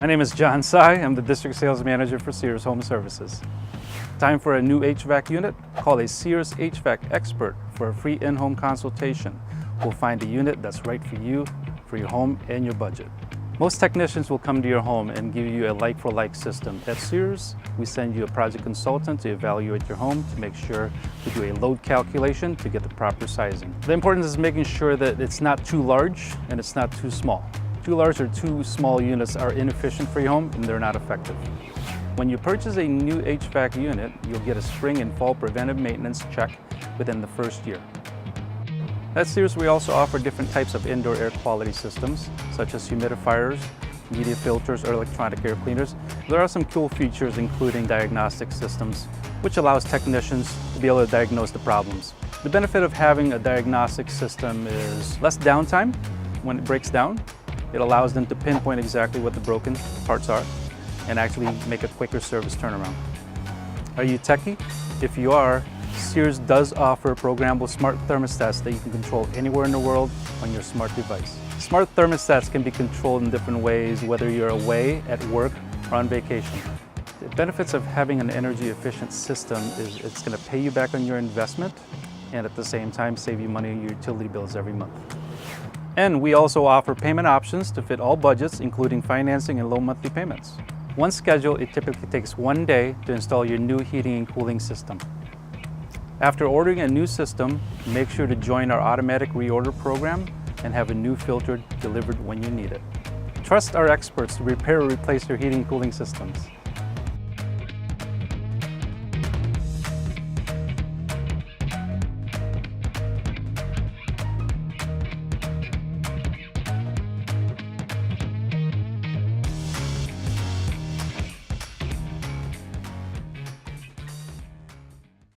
My name is John Tsai. I'm the District Sales Manager for Sears Home Services. Time for a new HVAC unit? Call a Sears HVAC expert for a free in-home consultation. We'll find a unit that's right for you, for your home and your budget. Most technicians will come to your home and give you a like-for-like system. At Sears, we send you a project consultant to evaluate your home to make sure to do a load calculation to get the proper sizing. The importance is making sure that it's not too large and it's not too small. Too large or too small units are inefficient for your home and they're not effective. When you purchase a new HVAC unit, you'll get a spring and fall preventive maintenance check within the first year. At Sears, we also offer different types of indoor air quality systems, such as humidifiers, media filters, or electronic air cleaners. There are some cool features, including Diagnostic Systems, which allows technicians to be able to diagnose the problems. The benefit of having a diagnostic system is less downtime when it breaks down. It allows them to pinpoint exactly what the broken parts are and actually make a quicker service turnaround. Are you techie? If you are, Sears does offer programmable smart thermostats that you can control anywhere in the world on your smart device. Smart thermostats can be controlled in different ways, whether you're away, at work, or on vacation. The benefits of having an energy efficient system is it's going to pay you back on your investment and at the same time save you money on your utility bills every month. And we also offer payment options to fit all budgets, including financing and low monthly payments. Once scheduled, it typically takes 1 day to install your new heating and cooling system. After ordering a new system, make sure to join our automatic reorder program and have a new filter delivered when you need it. Trust our experts to repair or replace your heating and cooling systems.